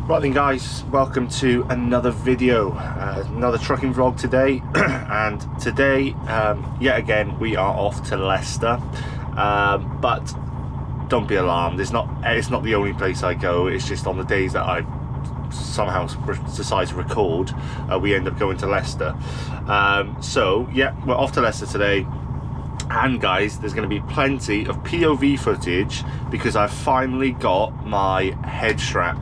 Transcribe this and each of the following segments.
Right then guys, welcome to another video, another trucking vlog today. And today, yet again, we are off to Leicester, but don't be alarmed, it's not the only place I go. It's just on the days that I somehow decide to record, we end up going to Leicester. So yeah, we're off to Leicester today. And guys, there's going to be plenty of POV footage because I've finally got my head strap.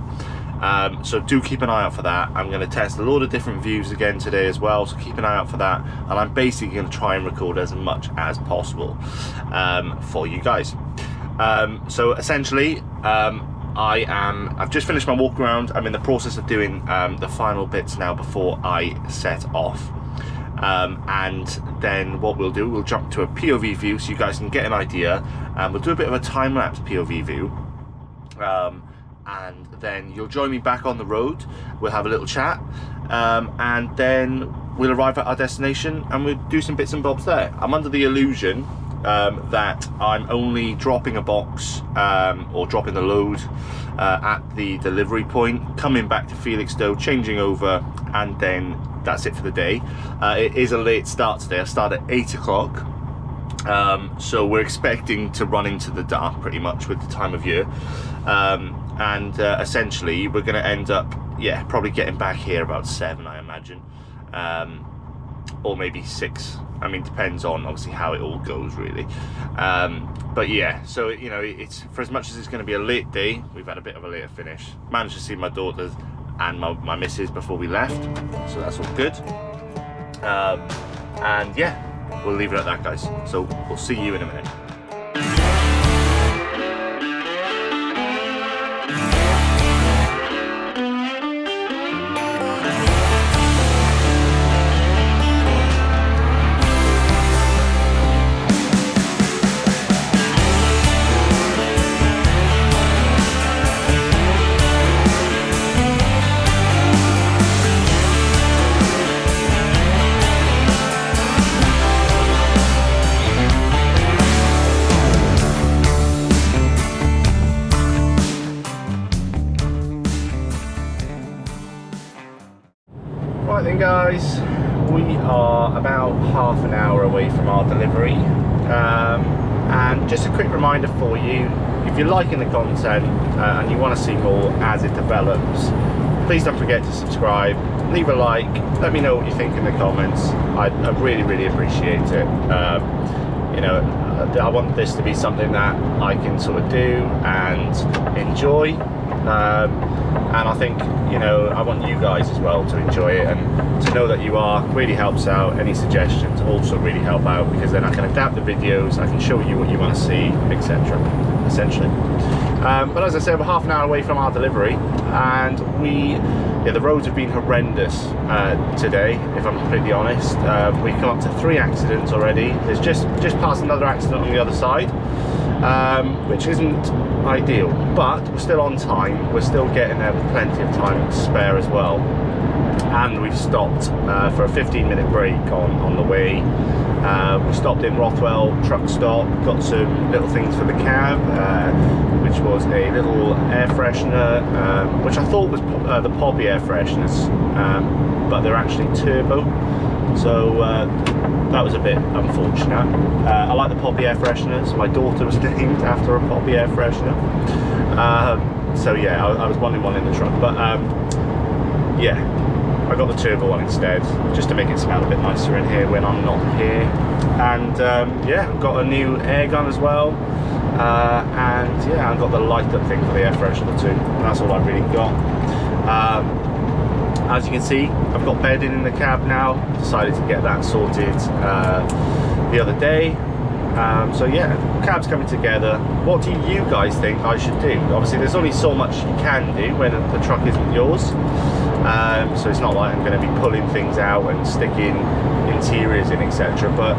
So do keep an eye out for that. I'm going to test a lot of different views again today as well, so keep an eye out for that. And I'm basically going to try and record as much as possible for you guys. So essentially, I've just finished my walk around. I'm in the process of doing the final bits now before I set off. And then what we'll do, we'll jump to a POV view so you guys can get an idea, and we'll do a bit of a time-lapse POV view. And then you'll join me back on the road, we'll have a little chat, and then we'll arrive at our destination and we'll do some bits and bobs there. I'm under the illusion that I'm only dropping a box or dropping the load at the delivery point, coming back to Felixstowe, changing over, and then that's it for the day. It is a late start today. I start at 8 o'clock. So we're expecting to run into the dark pretty much with the time of year. And essentially we're going to end up, yeah, probably getting back here about 7, I imagine, or maybe 6. I mean, depends on obviously how it all goes, really. But yeah, so you know, it's, for as much as it's going to be a late day, we've had a bit of a later finish. Managed to see my daughters and my missus before we left, so that's all good. And yeah, we'll leave it at that, guys. So we'll see you in a minute. Right then guys, we are about half an hour away from our delivery, and just a quick reminder for you, if you're liking the content and you want to see more as it develops, please don't forget to subscribe, leave a like, let me know what you think in the comments. I really appreciate it. You know, I want this to be something that I can sort of do and enjoy. And I think, you know, I want you guys as well to enjoy it, and to know that you are really helps out. Any suggestions also really help out, because then I can adapt the videos, I can show you what you want to see, etc. essentially. But as I said, we're half an hour away from our delivery, and the roads have been horrendous today, if I'm completely honest. We've come up to 3 accidents already. There's just past another accident on the other side, which isn't ideal, but we're still on time. We're still getting there with plenty of time to spare as well. And we've stopped for a 15-minute break on the way. We stopped in Rothwell truck stop, got some little things for the cab, which was a little air freshener, which I thought was the Poppy air fresheners, but they're actually turbo, so that was a bit unfortunate. I like the Poppy air fresheners. My daughter was named after a Poppy air freshener, so yeah, I was wanting one in the truck, but yeah, I got the turbo one instead, just to make it smell a bit nicer in here when I'm not here. And yeah, I've got a new air gun as well, and yeah, I've got the light up thing for the air freshener too. That's all I've really got. As you can see, I've got bedding in the cab now. Decided to get that sorted the other day. So yeah, cab's coming together. What do you guys think I should do? Obviously there's only so much you can do when the truck isn't yours, so it's not like I'm going to be pulling things out and sticking interiors in, etc. But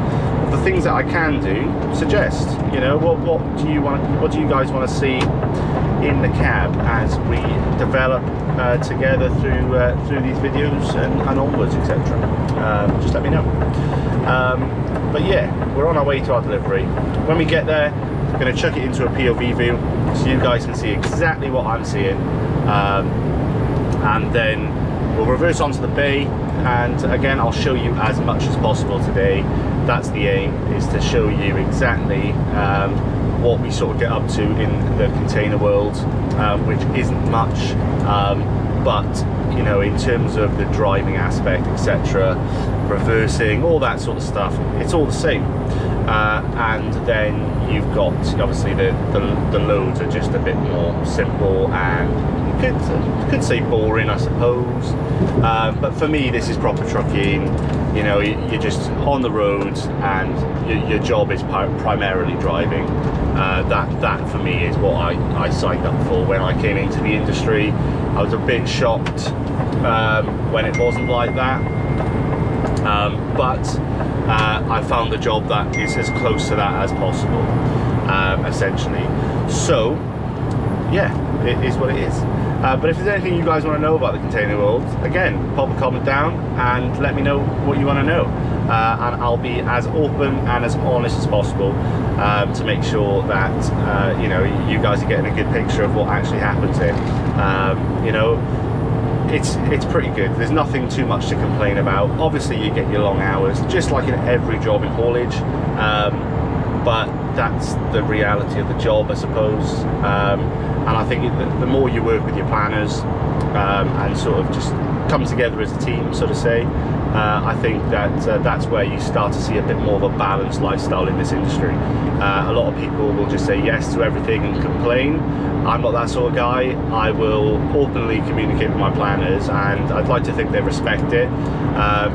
the things that I can do, suggest. You know, what do you guys want to see in the cab as we develop together through these videos and onwards, etc. Just let me know. But yeah, we're on our way to our delivery. When we get there, I'm going to chuck it into a POV view so you guys can see exactly what I'm seeing. and then we'll reverse onto the bay, and again I'll show you as much as possible today. That's the aim, is to show you exactly what we sort of get up to in the container world, which isn't much, but you know, in terms of the driving aspect, etc., reversing, all that sort of stuff, it's all the same. And then you've got obviously the loads are just a bit more simple and you could say boring, I suppose, but for me this is proper trucking. You know, you're just on the road and your job is primarily driving. That for me is what I signed up for when I came into the industry. I was a bit shocked when it wasn't like that, but I found a job that is as close to that as possible, essentially. So yeah, it is what it is. But if there's anything you guys want to know about the container world, again, pop a comment down and let me know what you want to know, and I'll be as open and as honest as possible to make sure that you know, you guys are getting a good picture of what actually happens here. You know, it's pretty good. There's nothing too much to complain about. Obviously you get your long hours, just like in every job in haulage, but that's the reality of the job, I suppose. And I think the more you work with your planners and sort of just come together as a team, so to say, I think that that's where you start to see a bit more of a balanced lifestyle in this industry. A lot of people will just say yes to everything and complain. I'm not that sort of guy. I will openly communicate with my planners, and I'd like to think they respect it,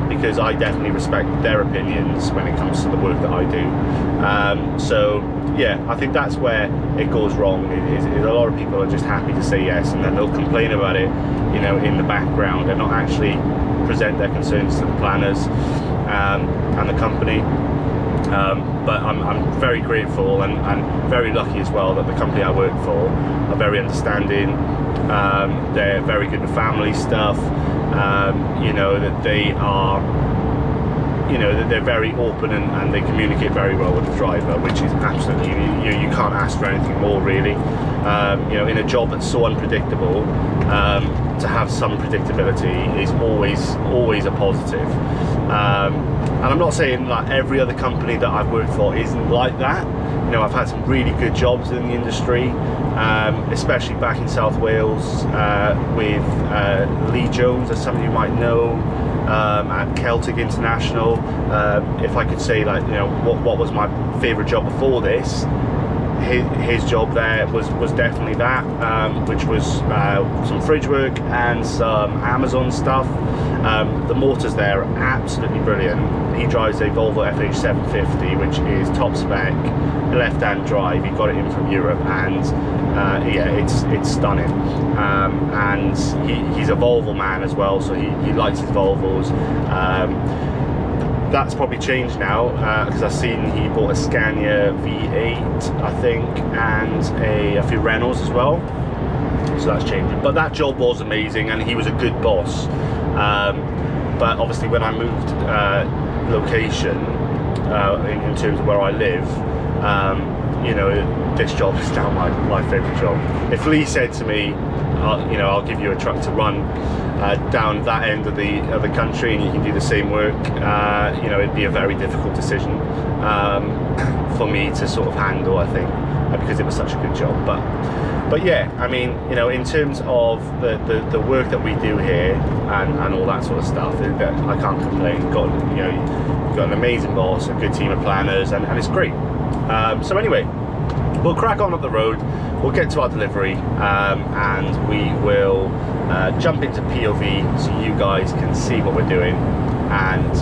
because I definitely respect their opinions when it comes to the work that I do. So yeah, I think that's where it goes wrong. Is a lot of people are just happy to say yes, and then they'll complain about it, you know, in the background, and not actually present their concerns to the planners and the company. But I'm very grateful and very lucky as well that the company I work for are very understanding. They're very good with family stuff. You know, that they are, you know, that they're very open and they communicate very well with the driver, which is absolutely, you can't ask for anything more, really. You know, in a job that's so unpredictable, to have some predictability is always a positive. And I'm not saying like every other company that I've worked for isn't like that. You know, I've had some really good jobs in the industry, especially back in South Wales with Lee Jones, as some of you might know, at Celtic International. If I could say, like, you know, what was my favourite job before this, his job there was definitely that, which was some fridge work and some Amazon stuff. The motors there are absolutely brilliant. He drives a Volvo FH750, which is top spec, left-hand drive. He got it in from Europe, and yeah, it's stunning. And he's a Volvo man as well, so he likes his Volvos. That's probably changed now, because I've seen he bought a Scania V8, I think, and a few Renaults as well. So that's changing. But that job was amazing, and he was a good boss. But obviously, when I moved location in terms of where I live, you know, this job is now my favourite job. If Lee said to me, you know, I'll give you a truck to run down that end of the country, and you can do the same work, you know, it'd be a very difficult decision for me to sort of handle, I think, because it was such a good job. But yeah, I mean, you know, in terms of the work that we do here and all that sort of stuff, I can't complain. You've got an amazing boss, a good team of planners, and it's great. So anyway, we'll crack on up the road. We'll get to our delivery, and we will jump into POV so you guys can see what we're doing, and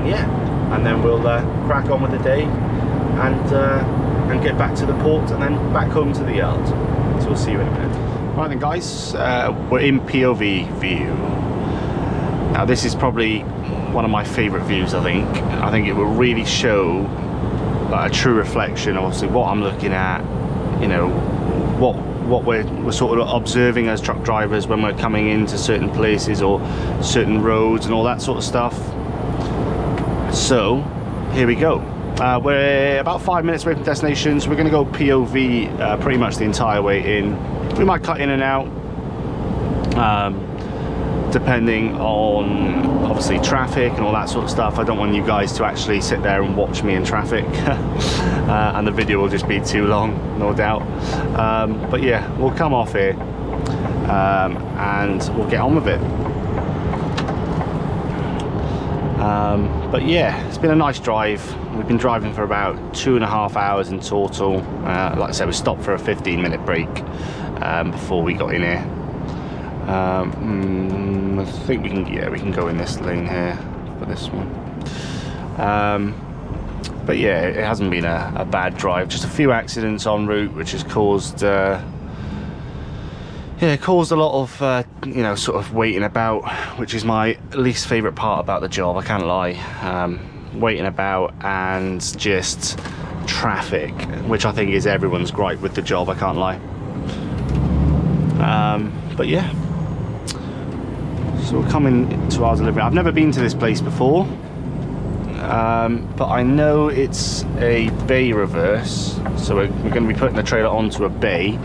yeah, and then we'll crack on with the day and get back to the port and then back home to the yard. So we'll see you in a minute. Right then, guys, we're in POV view. Now this is probably one of my favourite views. I think it will really show like a true reflection of obviously what I'm looking at, you know, what we're sort of observing as truck drivers when we're coming into certain places or certain roads and all that sort of stuff. So here we go. We're about 5 minutes away from destination, so we're going to go POV pretty much the entire way in. We might cut in and out, depending on obviously traffic and all that sort of stuff. I don't want you guys to actually sit there and watch me in traffic and the video will just be too long, no doubt. But yeah, we'll come off here and we'll get on with it. But yeah, it's been a nice drive. We've been driving for about 2.5 hours in total. Like I said, we stopped for a 15-minute break before we got in here. I think we can go in this lane here for this one. But yeah, it hasn't been a bad drive. Just a few accidents en route, which has caused caused a lot of you know, sort of waiting about, which is my least favourite part about the job, I can't lie. Waiting about and just traffic, which I think is everyone's gripe with the job, I can't lie. But yeah, so we're coming to our delivery. I've never been to this place before, but I know it's a bay reverse, so we're going to be putting the trailer onto a bay.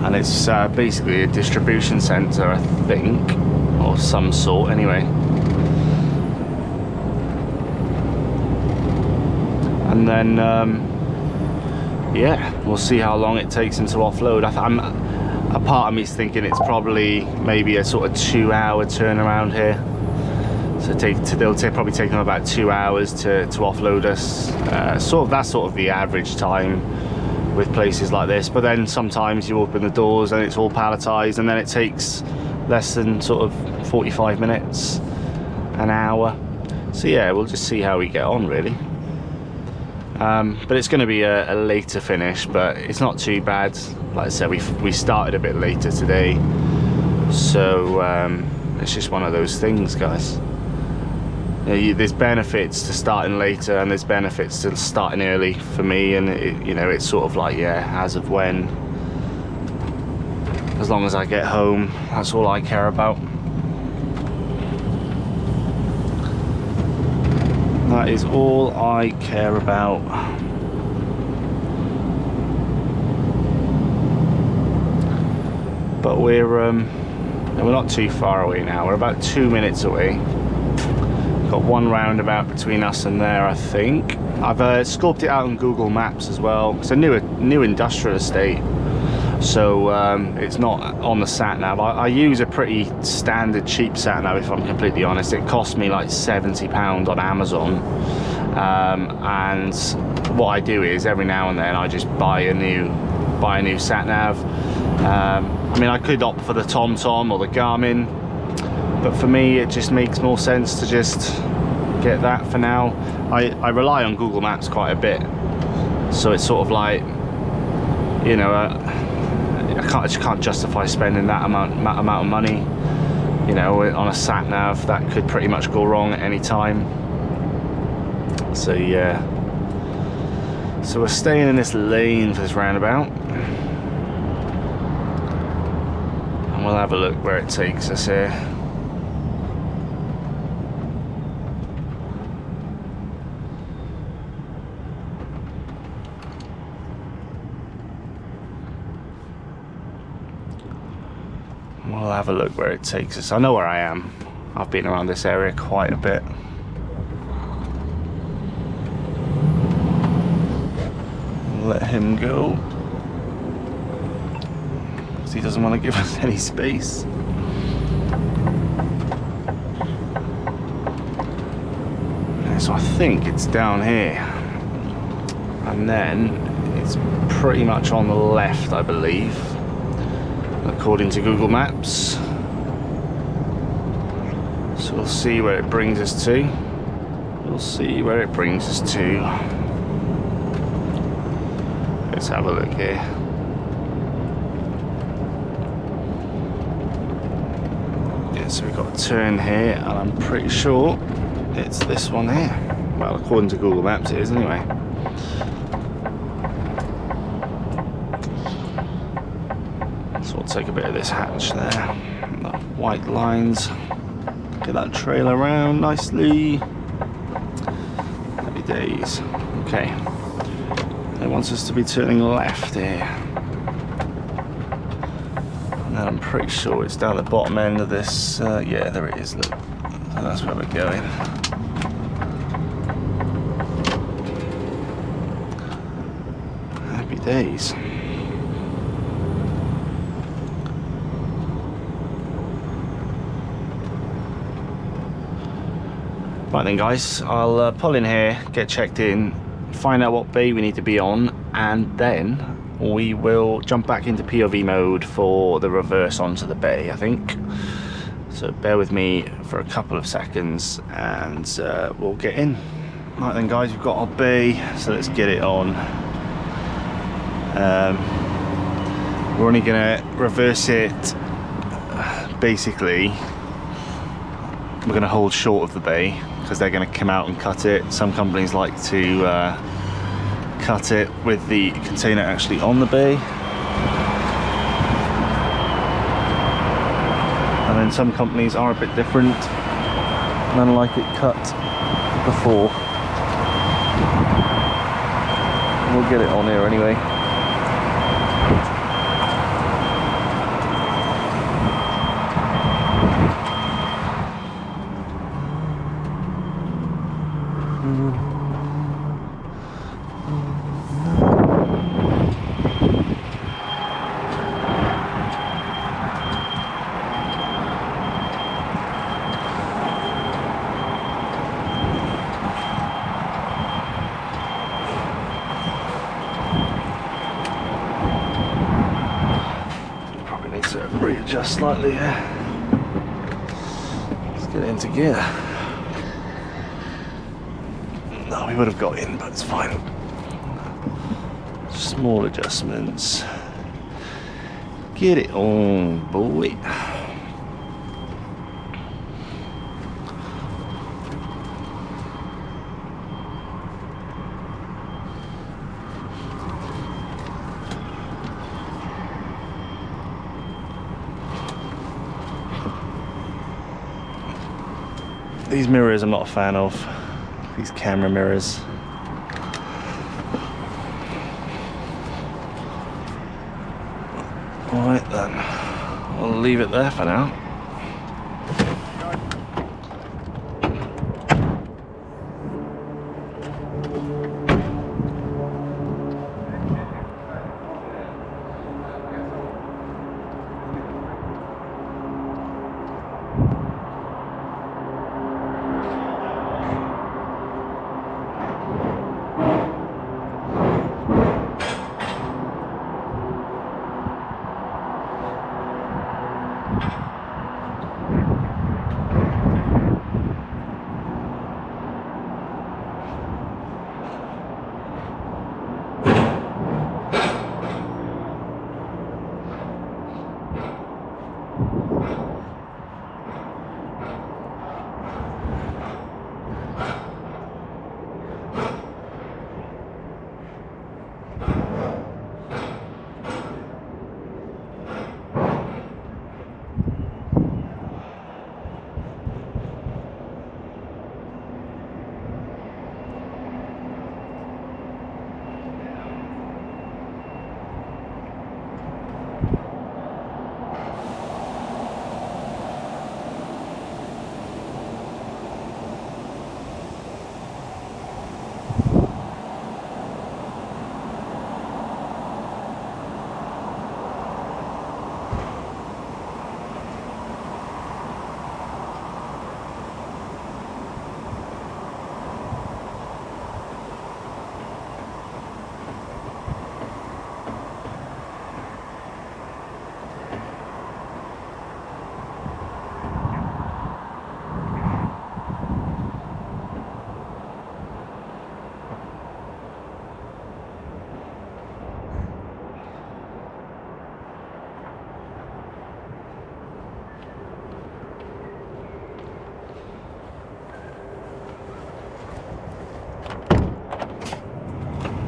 And it's basically a distribution centre, I think, or some sort anyway. And then yeah, we'll see how long it takes them to offload. A part of me is thinking it's probably maybe a sort of 2-hour turnaround here. So they'll probably take them about 2 hours to offload us. That's sort of the average time with places like this. But then sometimes you open the doors and it's all palletized, and then it takes less than sort of 45 minutes, an hour. So yeah, we'll just see how we get on really. But it's going to be a later finish, but it's not too bad. Like I said, we started a bit later today, so it's just one of those things, guys. You know, there's benefits to starting later and there's benefits to starting early for me, and you know, it's sort of like, yeah, as of when, as long as I get home, that's all I care about. That is all I care about. But we're not too far away now. We're about 2 minutes away. Got one roundabout between us and there, I think. I've scoped it out on Google Maps as well. It's a new industrial estate, so it's not on the sat nav. I use a pretty standard cheap sat nav, if I'm completely honest. It cost me like £70 on Amazon, and what I do is every now and then I just buy a new sat nav. I mean, I could opt for the TomTom or the Garmin, but for me it just makes more sense to just get that for now. I rely on Google Maps quite a bit, so it's sort of like, you know, I just can't justify spending that amount of money, you know, on a sat nav that could pretty much go wrong at any time. So yeah, so we're staying in this lane for this roundabout, and we'll have a look where it takes us here. We'll have a look where it takes us. I know where I am. I've been around this area quite a bit. Let him go, because he doesn't want to give us any space. So I think it's down here, and then it's pretty much on the left, I believe, according to Google Maps. So we'll see where it brings us to. We'll see where it brings us to. Let's have a look here. Yeah, so we've got a turn here, and I'm pretty sure it's this one here. Well, according to Google Maps it is anyway. So we'll take a bit of this hatch there. The white lines. Get that trailer around nicely. Happy days. Okay. It wants us to be turning left here. And I'm pretty sure it's down the bottom end of this. Yeah, there it is. Look, so that's where we're going. Happy days. Right then guys, I'll pull in here, get checked in, find out what bay we need to be on, and then we will jump back into POV mode for the reverse onto the bay, I think. So bear with me for a couple of seconds and we'll get in. Right then guys, we've got our bay, so let's get it on. We're only gonna reverse it, basically, we're gonna hold short of the bay, because they're going to come out and cut it. Some companies like to cut it with the container actually on the bay, and then some companies are a bit different and like it cut before. We'll get it on here anyway. Readjust slightly here. Let's get it into gear. No, we would have got in, but it's fine. Small adjustments. Get it on, boy. These mirrors I'm not a fan of, these camera mirrors. Alright then, I'll leave it there for now.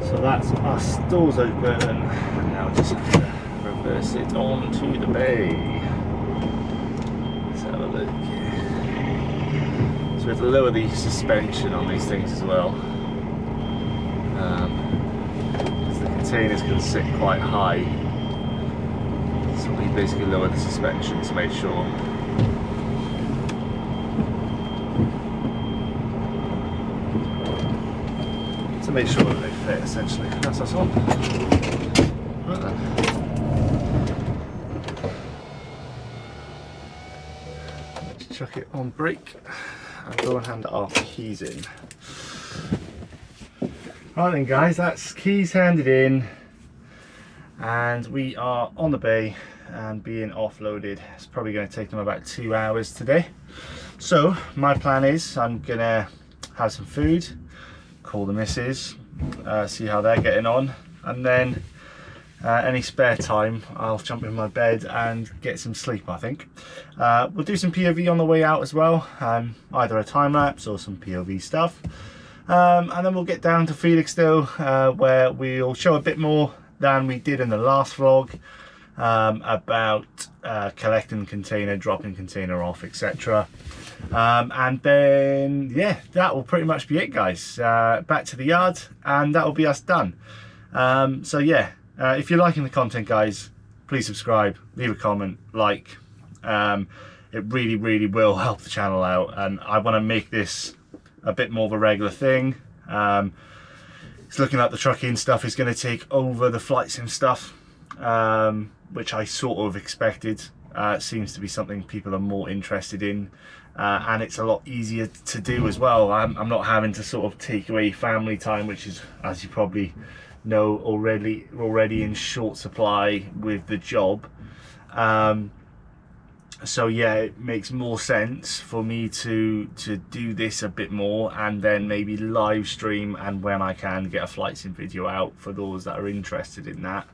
So that's us, doors open, and now just reverse it onto the bay. Let's have a look. So we have to lower the suspension on these things as well, because the containers can sit quite high. So we basically lower the suspension to make sure. To make sure that they fit, essentially. That's all. Right then. Let's chuck it on brake and go and hand our keys in. Right then guys, that's keys handed in and we are on the bay and being offloaded. It's probably going to take them about 2 hours today. So my plan is I'm gonna have some food, call the missus, see how they're getting on, and then any spare time I'll jump in my bed and get some sleep, I think. We'll do some POV on the way out as well, either a time lapse or some POV stuff, and then we'll get down to Felixstowe, where we'll show a bit more than we did in the last vlog, about collecting container, dropping container off, etc. And then yeah, that will pretty much be it guys. Back to the yard and that will be us done. So yeah, if you're liking the content guys, please subscribe, leave a comment, like. It really will help the channel out, and I want to make this a bit more of a regular thing. It's looking like the trucking stuff is going to take over the flight sim stuff, which I sort of expected. It seems to be something people are more interested in, and it's a lot easier to do as well. I'm not having to sort of take away family time, which is, as you probably know, already in short supply with the job. So yeah, it makes more sense for me to do this a bit more, and then maybe live stream, and when I can get a flight sim video out for those that are interested in that.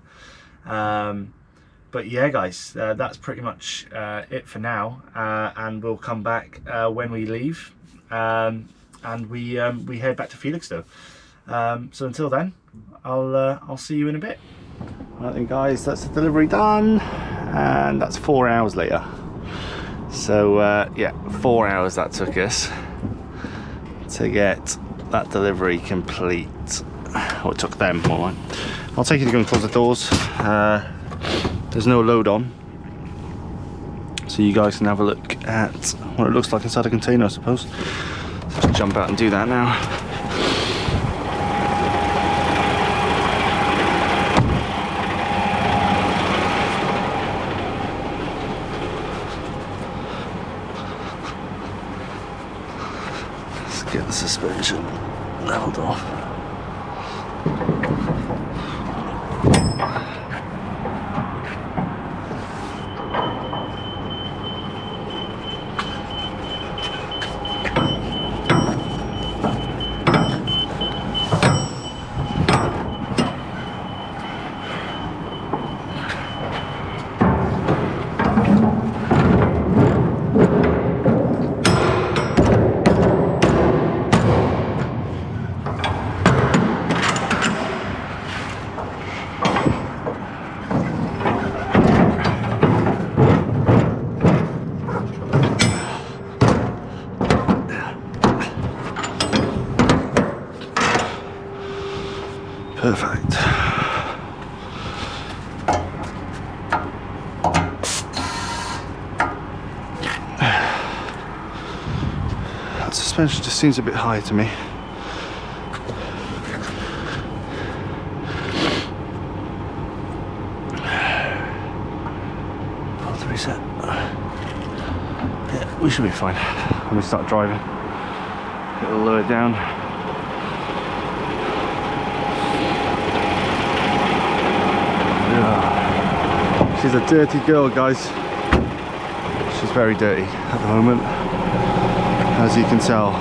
But yeah guys, that's pretty much it for now, and we'll come back when we leave, and we head back to Felixstowe. So until then, I'll see you in a bit. Right then guys, that's the delivery done, and that's 4 hours later. So yeah, 4 hours that took us to get that delivery complete. Oh, it took them, all right. I'll take you to go and close the doors. There's no load on, so you guys can have a look at what it looks like inside a container, I suppose. Let's jump out and do that now. Let's get the suspension leveled off. Perfect. That suspension just seems a bit high to me. I'll have to reset. Yeah, we should be fine when we start driving. It'll lower it down. She's a dirty girl, guys. She's very dirty at the moment, as you can tell.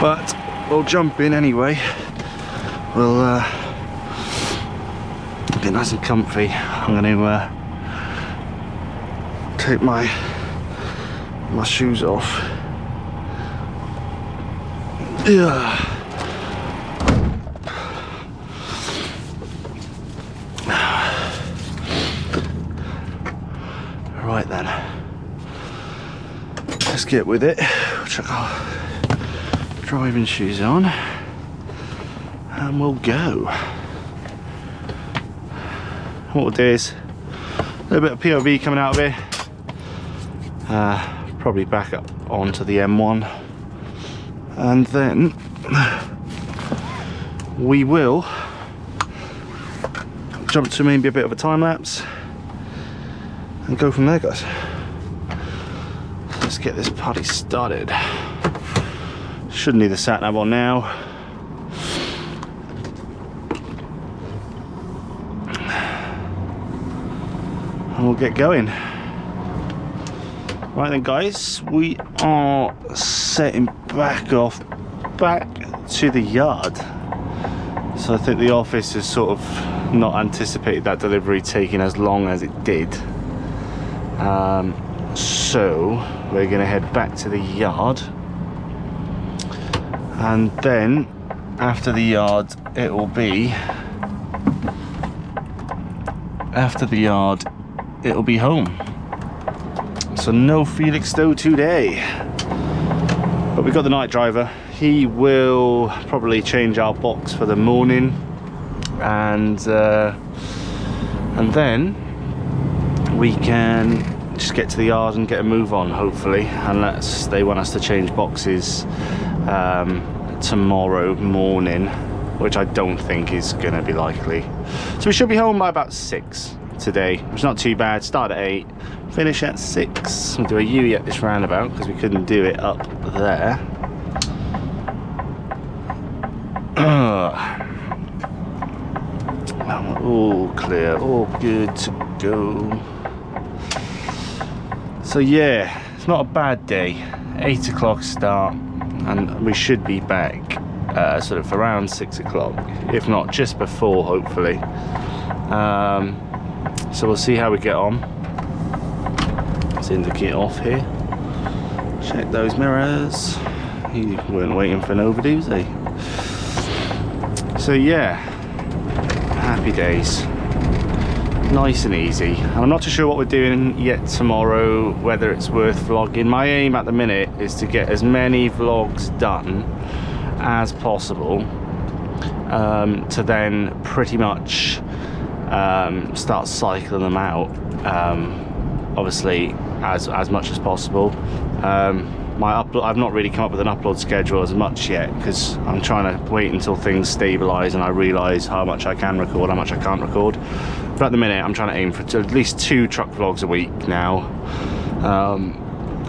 But we'll jump in anyway. We'll get nice and comfy. I'm going to take my shoes off. Yeah. Right then, let's get with it. Chuck our driving shoes on and we'll go. what we'll do is a little bit of POV coming out of here. Probably back up onto the M1, and then we will jump to maybe a bit of a time lapse and go from there, guys. Let's get this party started. Shouldn't need the sat nav on now. And we'll get going. Right then, guys, we are setting back off back to the yard. So I think the office has sort of not anticipated that delivery taking as long as it did. So we're going to head back to the yard, and then after the yard it'll be home. So no Felixstowe today, but we've got the night driver. He will probably change our box for the morning, and then we can just get to the yard and get a move on, hopefully, unless they want us to change boxes tomorrow morning, which I don't think is going to be likely. So we should be home by about 6 today, which is not too bad. Start at 8, finish at 6. We'll do a U at this roundabout because we couldn't do it up there. All clear, all good to go. So yeah, it's not a bad day. 8 o'clock start, and we should be back sort of around 6 o'clock, if not just before, hopefully. So we'll see how we get on. Let's indicate off here. Check those mirrors. You weren't waiting for nobody, was they? So yeah, happy days. Nice and easy. And I'm not too sure what we're doing yet tomorrow, whether it's worth vlogging. My aim at the minute is to get as many vlogs done as possible, to then pretty much start cycling them out, obviously as much as possible. I've not really come up with an upload schedule as much yet, because I'm trying to wait until things stabilize and I realize how much I can record, how much I can't record. But at the minute I'm trying to aim for at least 2 truck vlogs a week now,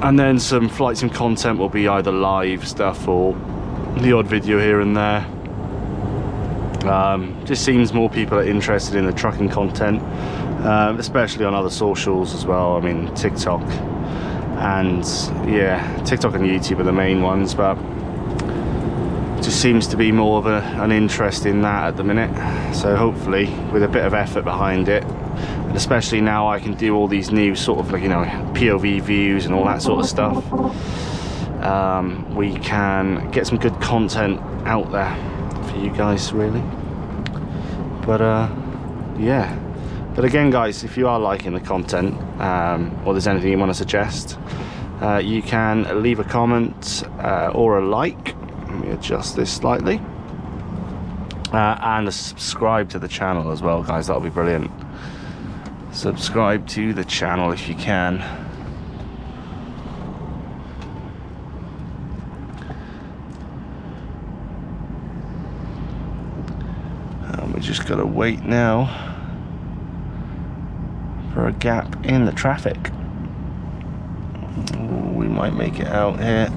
and then some flight sim content will be either live stuff or the odd video here and there. Just seems more people are interested in the trucking content, especially on other socials as well. I mean, TikTok and yeah, TikTok and YouTube are the main ones, but just seems to be more of an interest in that at the minute. So hopefully with a bit of effort behind it, and especially now I can do all these new sort of, like, you know, POV views and all that sort of stuff, we can get some good content out there for you guys, really. But yeah, but again, guys, if you are liking the content, or there's anything you want to suggest, you can leave a comment or a like. Let me adjust this slightly, and subscribe to the channel as well, guys. That'll be brilliant. Subscribe to the channel if you can. We just gotta wait now for a gap in the traffic. We might make it out here.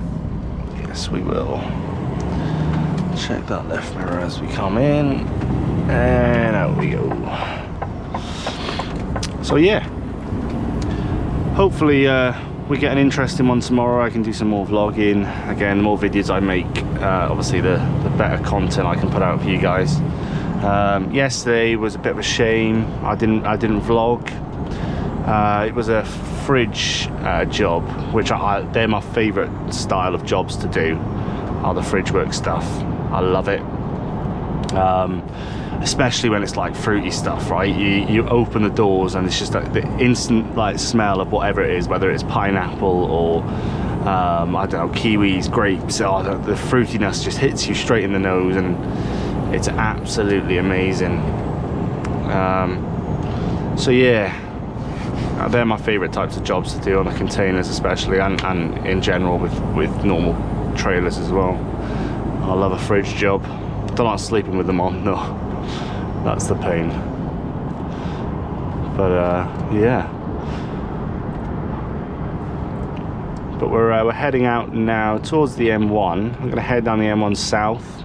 Yes, we will. Check that left mirror as we come in, and out we go. So yeah, hopefully we get an interesting one tomorrow. I can do some more vlogging. Again, the more videos I make, obviously the better content I can put out for you guys. Yesterday was a bit of a shame. I didn't vlog. It was a fridge job, which they're my favourite style of jobs to do, are the fridge work stuff. I love it, especially when it's like fruity stuff, right? You open the doors and it's just like the instant like smell of whatever it is, whether it's pineapple or I don't know, kiwis, grapes. Oh, the fruitiness just hits you straight in the nose, and it's absolutely amazing. So yeah, they're my favourite types of jobs to do on the containers especially, and in general with normal trailers as well. I love a fridge job. Don't like sleeping with them on, no. That's the pain. But yeah. But we're heading out now towards the M1. I'm going to head down the M1 south,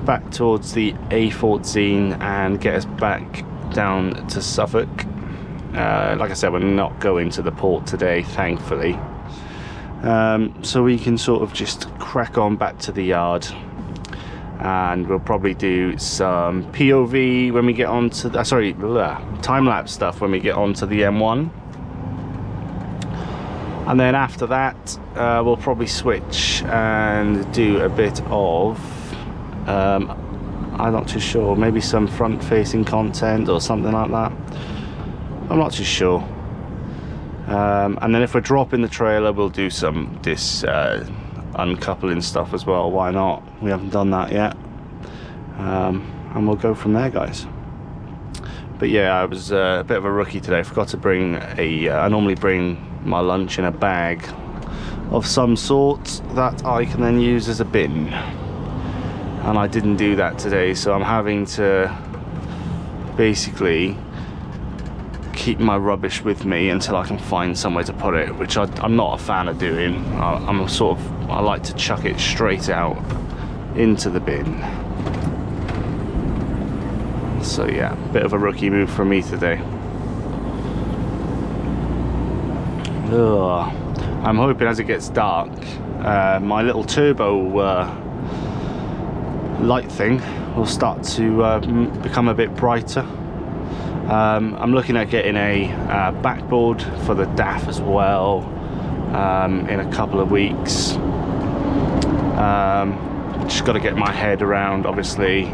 back towards the A14 and get us back down to Suffolk. Like I said, we're not going to the port today, thankfully. So we can sort of just crack on back to the yard. And we'll probably do some POV when we get onto the, time-lapse stuff when we get onto the M1. And then after that, we'll probably switch and do a bit of, I'm not too sure, maybe some front-facing content or something like that. I'm not too sure. And then if we're dropping the trailer, we'll do some uncoupling stuff as well. Why not? We haven't done that yet. And we'll go from there, guys. But yeah, I was a bit of a rookie today. I forgot to bring I normally bring my lunch in a bag of some sort that I can then use as a bin. And I didn't do that today, so I'm having to basically keep my rubbish with me until I can find somewhere to put it, which I'm not a fan of doing. I like to chuck it straight out into the bin. So yeah, bit of a rookie move from me today. Ugh. I'm hoping as it gets dark, my little turbo light thing will start to become a bit brighter. I'm looking at getting a backboard for the DAF as well in a couple of weeks. Just got to get my head around, obviously,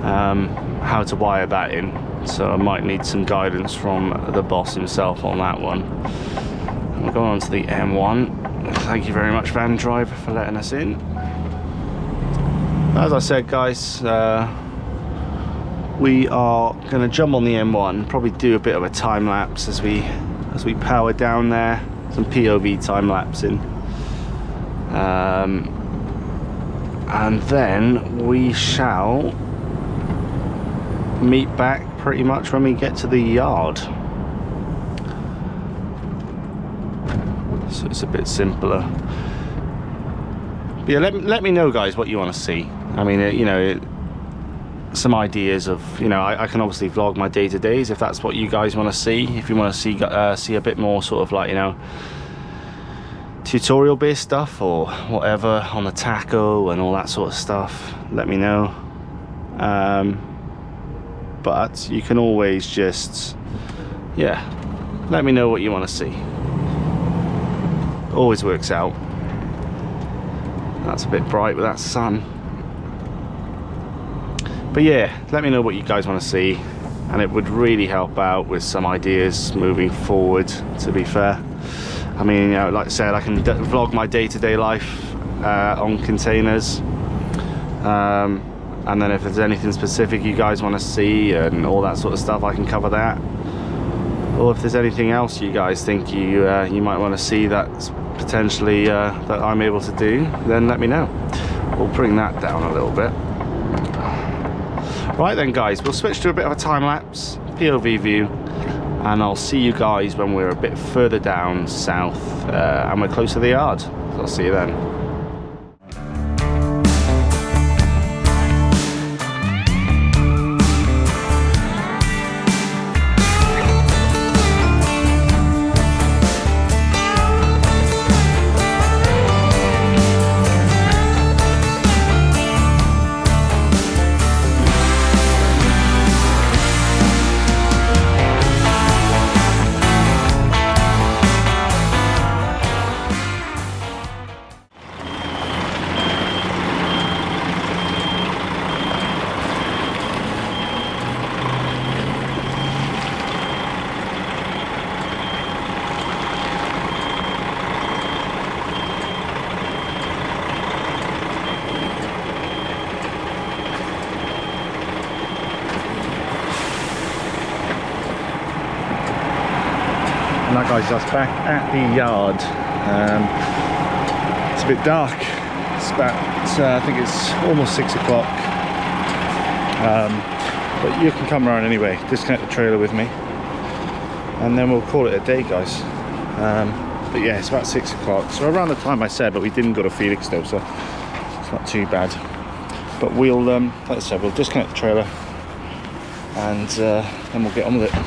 how to wire that in. So I might need some guidance from the boss himself on that one. And we're going on to the M1. Thank you very much, van driver, for letting us in. As I said, guys, we are going to jump on the M1, probably do a bit of a time lapse as we power down there, some POV time lapsing, and then we shall meet back pretty much when we get to the yard. So it's a bit simpler. But yeah, let me know, guys, what you want to see. I mean, you know, some ideas of, you know, I can obviously vlog my day-to-days if that's what you guys want to see. If you want to see a bit more sort of like, you know, tutorial based stuff or whatever on the taco and all that sort of stuff, let me know. But you can always just, yeah, let me know what you want to see. Always works out. That's a bit bright with that sun. But yeah, let me know what you guys want to see, and it would really help out with some ideas moving forward, to be fair. I mean, you know, like I said, I can vlog my day-to-day life on containers, and then if there's anything specific you guys want to see and all that sort of stuff, I can cover that. Or if there's anything else you guys think you might want to see that's potentially that I'm able to do, then let me know. We'll bring that down a little bit. Right then, guys, we'll switch to a bit of a time-lapse POV view, and I'll see you guys when we're a bit further down south and we're close to the yard. So I'll see you then. And that guy's us back at the yard. It's a bit dark. It's about, I think it's almost 6 o'clock. But you can come around anyway, disconnect the trailer with me, and then we'll call it a day, guys. But yeah, it's about 6 o'clock, so around the time I said, but we didn't go to Felixstowe, so it's not too bad. But we'll, like I said, we'll disconnect the trailer, and then we'll get on with it.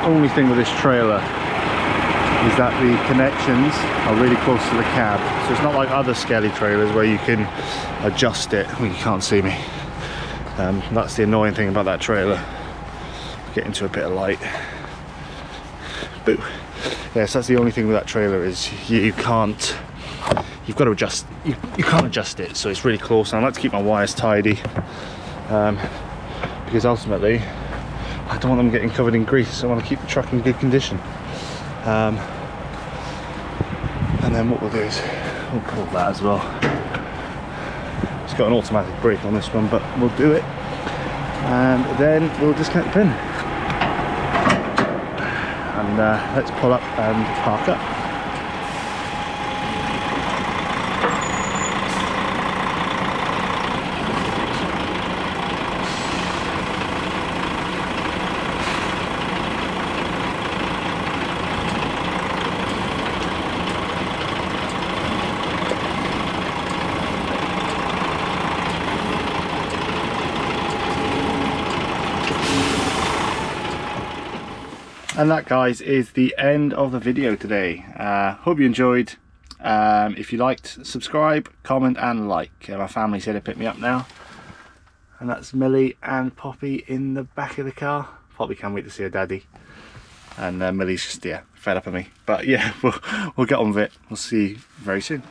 Only thing with this trailer is that the connections are really close to the cab, so it's not like other Skelly trailers where you can adjust it. Well, you can't see me. That's the annoying thing about that trailer. Get into a bit of light. Boo. Yes, that's the only thing with that trailer is you can't. You've got to adjust. You can't adjust it, so it's really close. And I like to keep my wires tidy because ultimately I don't want them getting covered in grease. I want to keep the truck in good condition. And then what we'll do is we'll pull that as well. It's got an automatic brake on this one, but we'll do it. And then we'll disconnect the pin. And let's pull up and park up. And that, guys, is the end of the video today. Hope you enjoyed. If you liked, subscribe, comment and like. My family's here to pick me up now. And that's Millie and Poppy in the back of the car. Poppy can't wait to see her daddy. And Millie's just, yeah, fed up of me. But yeah, we'll get on with it. We'll see you very soon.